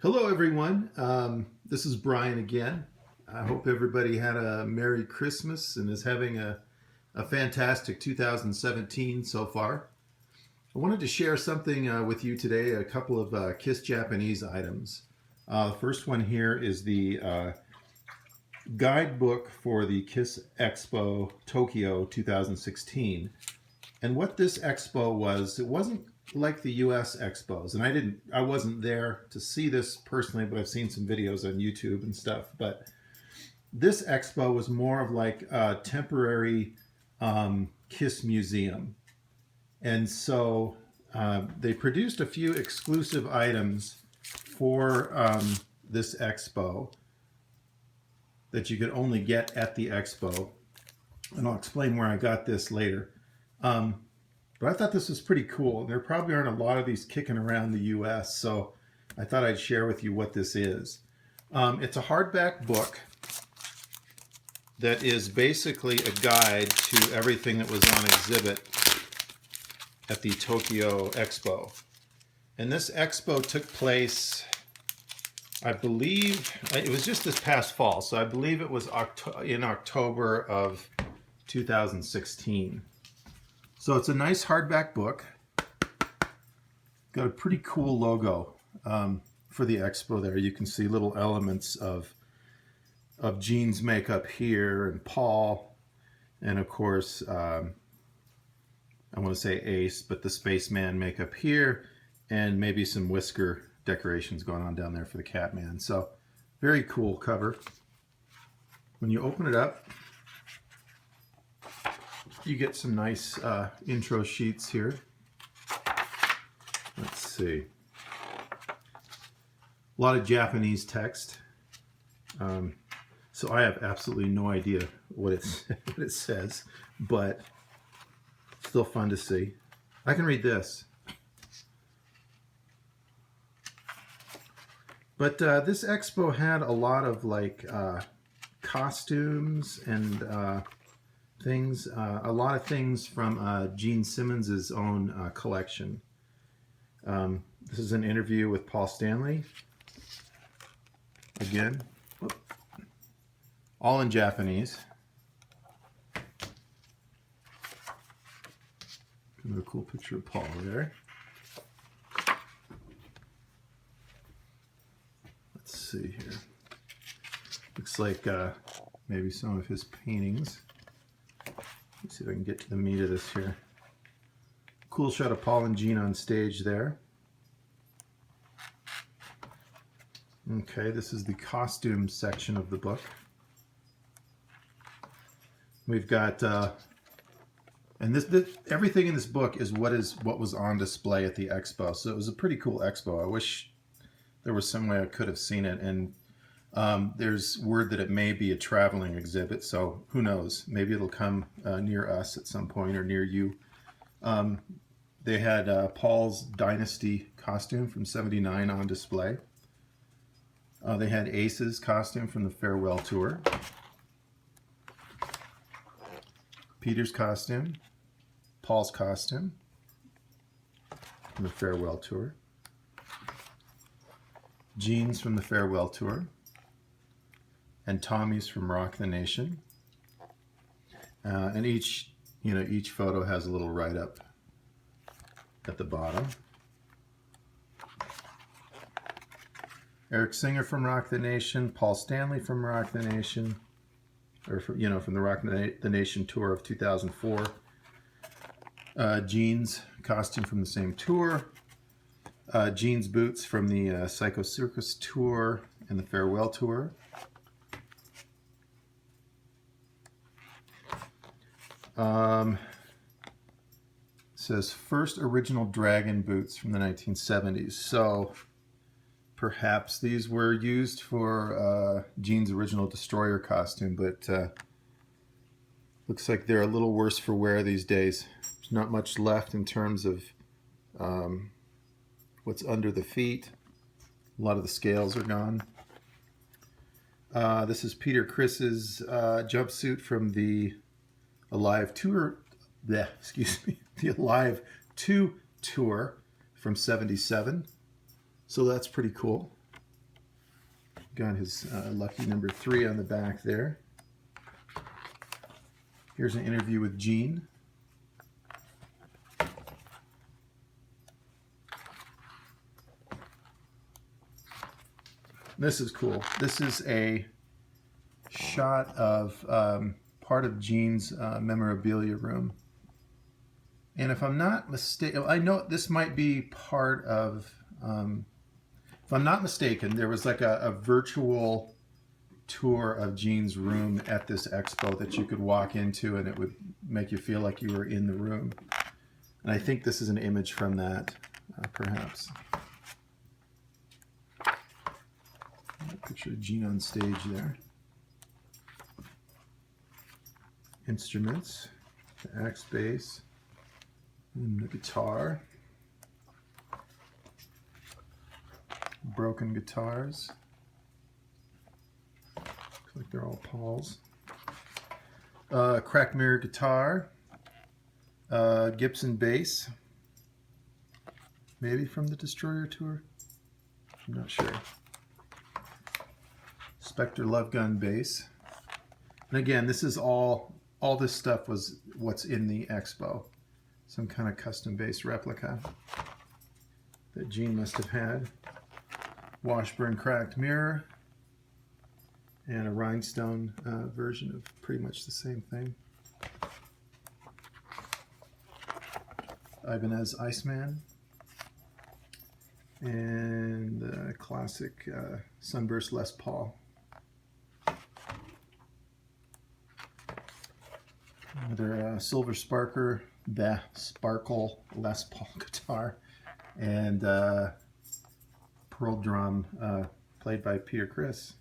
Hello, everyone. This is Brian again. I hope everybody had a Merry Christmas and is having a fantastic 2017 so far. I wanted to share something with you today, a couple of Kiss Japanese items. The first one here is the guidebook for the Kiss Expo Tokyo 2016. And what this expo was, it wasn't like the US expos, and I wasn't there to see this personally, but I've seen some videos on YouTube and stuff. But this expo was more of like a temporary Kiss museum. And so they produced a few exclusive items for this expo that you could only get at the expo. And I'll explain where I got this later. But I thought this was pretty cool. There probably aren't a lot of these kicking around the US, so I thought I'd share with you what this is. It's a hardback book that is basically a guide to everything that was on exhibit at the Tokyo Expo. And this expo took place, I believe, it was just this past fall, so I believe it was in October of 2016. So it's a nice hardback book. Got a pretty cool logo for the expo there. You can see little elements of Gene's makeup here and Paul. And of course, I want to say Ace, but the spaceman makeup here. And maybe some whisker decorations going on down there for the Catman. So very cool cover. When you open it up, you get some nice intro sheets here. Let's see. A lot of Japanese text. So I have absolutely no idea what it says, but still fun to see. I can read this. But this expo had a lot of like costumes and things, a lot of things from Gene Simmons' own collection. This is an interview with Paul Stanley. Again, all in Japanese. Another cool picture of Paul there. Let's see here. Looks like maybe some of his paintings. Let's see if I can get to the meat of this here. Cool shot of Paul and Gene on stage there. Okay, this is the costume section of the book. We've got, and everything in this book is what was on display at the expo. So it was a pretty cool expo. I wish there was some way I could have seen it. And there's word that it may be a traveling exhibit, so who knows? Maybe it'll come near us at some point or near you. They had Paul's Dynasty costume from '79 on display. They had Ace's costume from the Farewell Tour. Peter's costume. Paul's costume from the Farewell Tour. Gene's from the Farewell Tour. And Tommy's from Rock the Nation. And each photo has a little write-up at the bottom. Eric Singer from Rock the Nation, Paul Stanley from Rock the Nation, or from the Rock the Nation tour of 2004. Gene's costume from the same tour. Gene's boots from the Psycho Circus tour and the Farewell Tour. Says first original dragon boots from the 1970s. So perhaps these were used for Gene's original Destroyer costume, but looks like they're a little worse for wear these days. There's not much left in terms of what's under the feet. A lot of the scales are gone. This is Peter Criss's jumpsuit from the Alive Tour. The Alive 2 tour from '77. So that's pretty cool. Got his lucky number 3 on the back there. Here's an interview with Gene. This is cool. This is a shot of part of Gene's memorabilia room. And if I'm not mistaken, I know this might be part of, if I'm not mistaken, there was like a virtual tour of Gene's room at this expo that you could walk into and it would make you feel like you were in the room. And I think this is an image from that, perhaps. Picture of Gene on stage there. Instruments, the axe bass, and the guitar. Broken guitars. Looks like they're all Paul's. Cracked mirror guitar. Gibson bass. Maybe from the Destroyer tour. I'm not sure. Spectre Love Gun bass. And again, this is all this stuff was what's in the expo. Some kind of custom bass replica that Gene must have had. Washburn cracked mirror. And a rhinestone version of pretty much the same thing. Ibanez Iceman. And classic Sunburst Les Paul. Another silver sparkle Les Paul guitar, and pearl drum played by Peter Criss.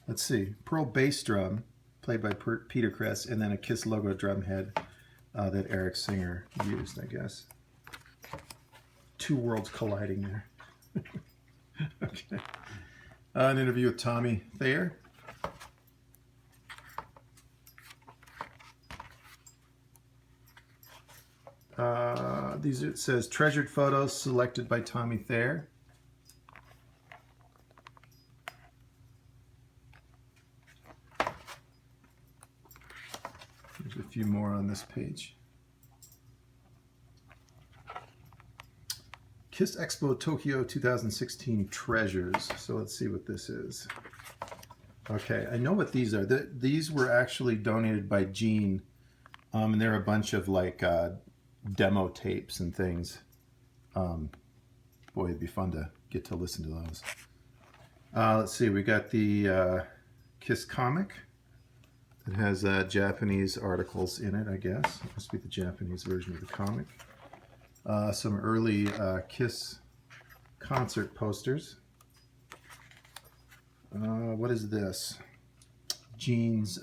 Let's see, pearl bass drum played by Peter Criss, and then a Kiss logo drum head that Eric Singer used, I guess. Two worlds colliding there. Okay. An interview with Tommy Thayer. It says treasured photos selected by Tommy Thayer. There's a few more on this page. Kiss Expo Tokyo 2016 treasures. So let's see what this is. Okay, I know what these are. These were actually donated by Gene, and they're a bunch of like demo tapes and things. Boy, it'd be fun to get to listen to those. Let's see, we got the Kiss comic. It has Japanese articles in it, I guess. It must be the Japanese version of the comic. Some early Kiss concert posters. What is this? Gene's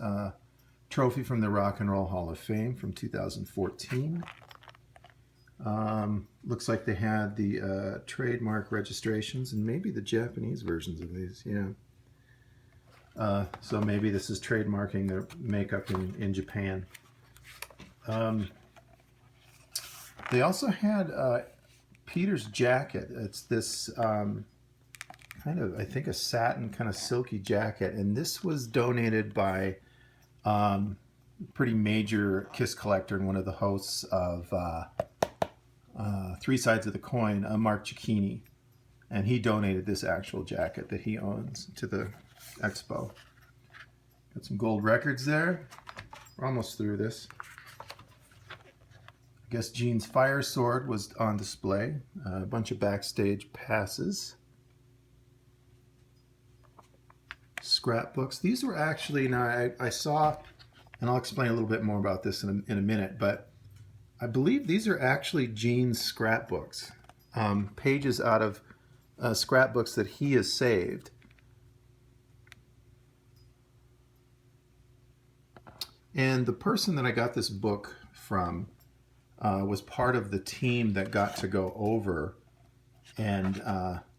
trophy from the Rock and Roll Hall of Fame from 2014. Looks like they had the trademark registrations and maybe the Japanese versions of these, yeah. So maybe this is trademarking their makeup in Japan. They also had Peter's jacket. It's this kind of, I think, a satin kind of silky jacket, and this was donated by pretty major Kiss collector and one of the hosts of Three Sides of the Coin, Mark Cicchini, and he donated this actual jacket that he owns to the expo. Got some gold records there. We're almost through this. I guess Gene's fire sword was on display. A bunch of backstage passes. Scrapbooks. These were actually, now I saw, and I'll explain a little bit more about this in a minute, but I believe these are actually Gene's scrapbooks. Pages out of scrapbooks that he has saved. And the person that I got this book from was part of the team that got to go over and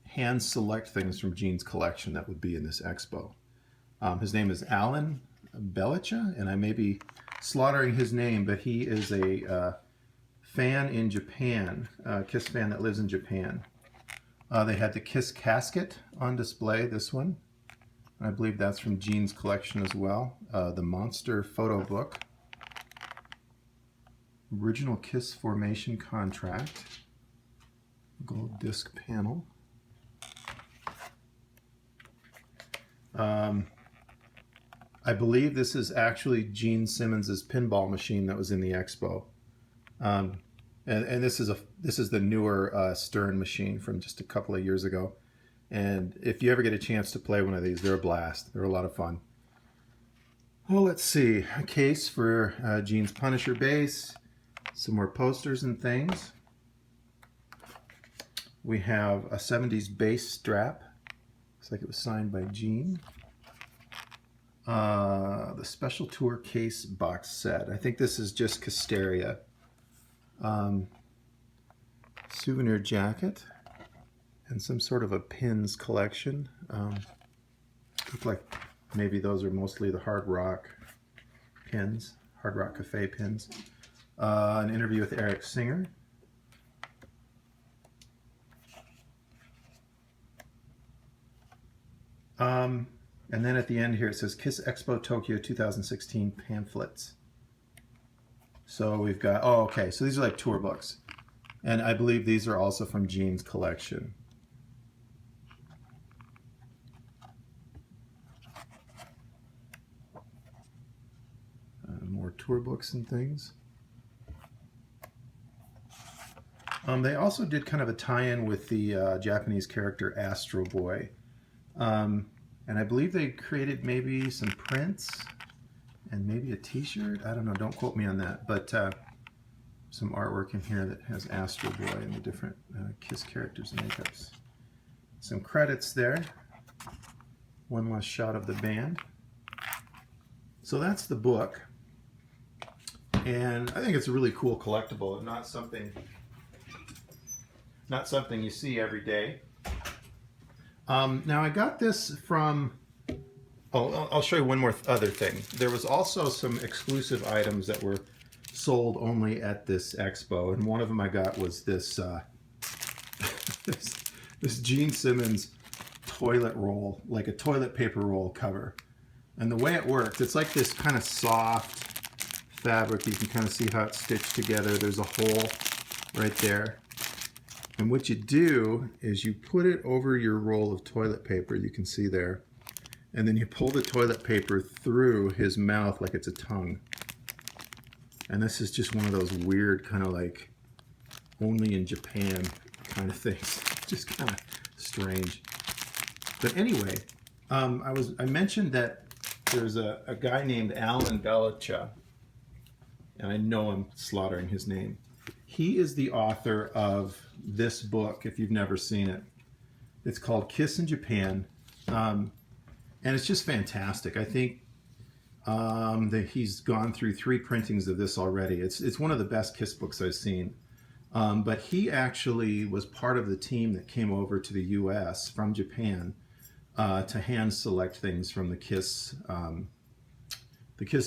hand select things from Gene's collection that would be in this expo. His name is Alan Belicha, and I may be slaughtering his name, but he is a fan in Japan, a Kiss fan that lives in Japan. They had the Kiss casket on display, this one. I believe that's from Gene's collection as well. The Monster Photo Book. Original Kiss Formation Contract. Gold disc panel. I believe this is actually Gene Simmons's pinball machine that was in the Expo. And this is the newer Stern machine from just a couple of years ago. And if you ever get a chance to play one of these, they're a blast. They're a lot of fun. Well, let's see. A case for Gene's Punisher base. Some more posters and things. We have a 70s bass strap. Looks like it was signed by Gene. The Special Tour case box set. I think this is just Casteria. Souvenir jacket. And some sort of a pins collection. Look like maybe those are mostly the Hard Rock pins. Hard Rock Cafe pins. An interview with Eric Singer. And then at the end here it says Kiss Expo Tokyo 2016 pamphlets. So we've got, oh okay, so these are like tour books. And I believe these are also from Gene's collection. More tour books and things. They also did kind of a tie-in with the Japanese character Astro Boy. And I believe they created maybe some prints and maybe a t-shirt. I don't know, don't quote me on that. But some artwork in here that has Astro Boy and the different Kiss characters and makeups. Some credits there. One last shot of the band. So that's the book. And I think it's a really cool collectible and not something you see every day. Now I got this from, I'll show you one more other thing. There was also some exclusive items that were sold only at this expo, and one of them I got was this this Gene Simmons toilet roll, like a toilet paper roll cover. And the way it works, it's like this kind of soft fabric. You can kind of see how it's stitched together. There's a hole right there. And what you do is you put it over your roll of toilet paper, you can see there, and then you pull the toilet paper through his mouth like it's a tongue. And this is just one of those weird kind of like only in Japan kind of things. Just kind of strange. But anyway, I mentioned that there's a guy named Alan Belicha, and I know I'm slaughtering his name. He is the author of this book, if you've never seen it. It's called Kiss in Japan, and it's just fantastic. I think that he's gone through 3 printings of this already. It's one of the best Kiss books I've seen. But he actually was part of the team that came over to the U.S. from Japan to hand select things from the Kiss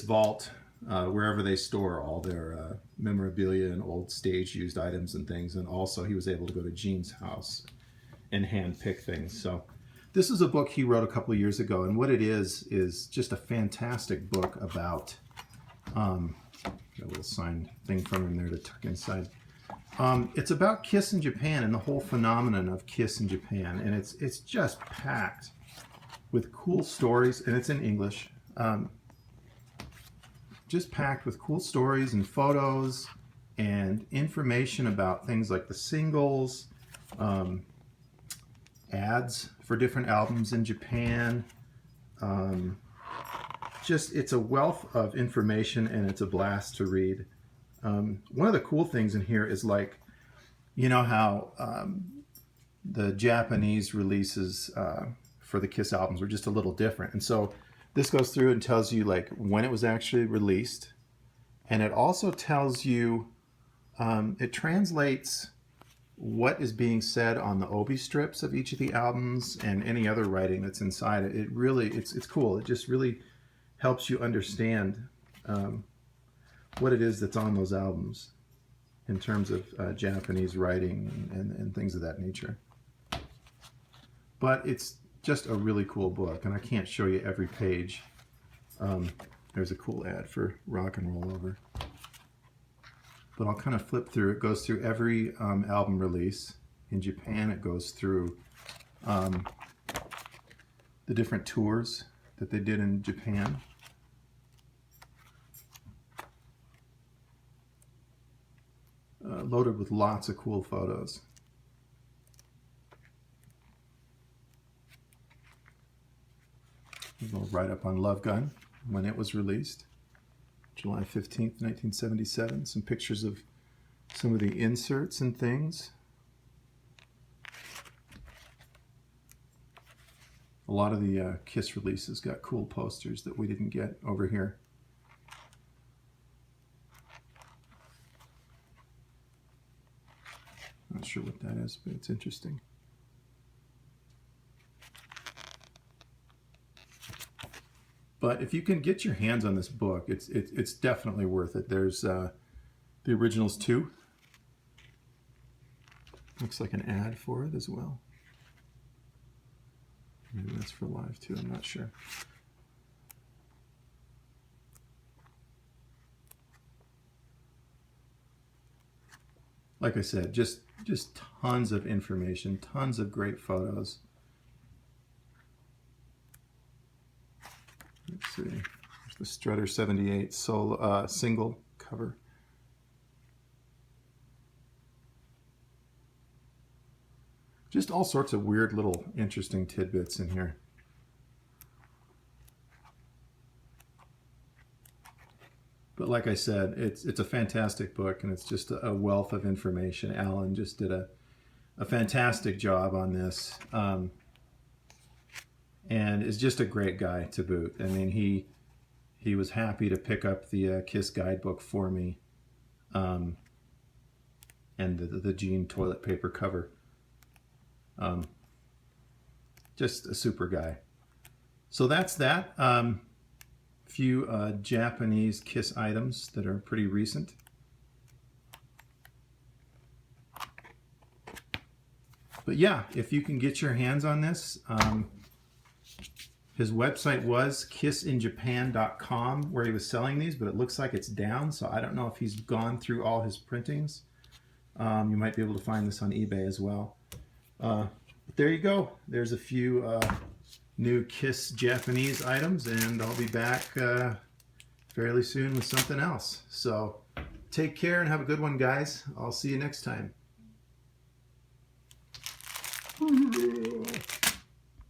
vault, wherever they store all their memorabilia and old stage used items and things. And also he was able to go to Gene's house and hand pick things. So this is a book he wrote a couple of years ago, and what it is just a fantastic book about, got a little signed thing from him there to tuck inside. It's about Kiss in Japan and the whole phenomenon of Kiss in Japan, and it's just packed with cool stories, and it's in English. Just packed with cool stories and photos and information about things like the singles, ads for different albums in Japan. It's a wealth of information, and it's a blast to read. One of the cool things in here is, like, you know how the Japanese releases for the Kiss albums were just a little different. And so this goes through and tells you like when it was actually released. And it also tells you, it translates what is being said on the obi strips of each of the albums and any other writing that's inside it. It really, it's cool. It just really helps you understand what it is that's on those albums in terms of Japanese writing and things of that nature. But it's just a really cool book, and I can't show you every page. There's a cool ad for Rock and Roll Over. But I'll kind of flip through. It goes through every album release. In Japan, it goes through the different tours that they did in Japan. Loaded with lots of cool photos. A little write-up on Love Gun, when it was released, July 15th, 1977. Some pictures of some of the inserts and things. A lot of the Kiss releases got cool posters that we didn't get over here. Not sure what that is, but it's interesting. But if you can get your hands on this book, it's definitely worth it. There's the originals too. Looks like an ad for it as well. Maybe that's for live too, I'm not sure. Like I said, just tons of information, tons of great photos. Let's see, there's the Strutter 78 single cover. Just all sorts of weird little interesting tidbits in here. But like I said, it's a fantastic book, and it's just a wealth of information. Alan just did a fantastic job on this, and is just a great guy to boot. I mean, he was happy to pick up the Kiss Guidebook for me, and the jean toilet paper cover. Just a super guy. So that's that. Few Japanese Kiss items that are pretty recent. But yeah, if you can get your hands on this, his website was kissinjapan.com where he was selling these, but it looks like it's down, so I don't know if he's gone through all his printings. You might be able to find this on eBay as well. But there you go. There's a few new Kiss Japanese items, and I'll be back fairly soon with something else. So take care and have a good one, guys. I'll see you next time.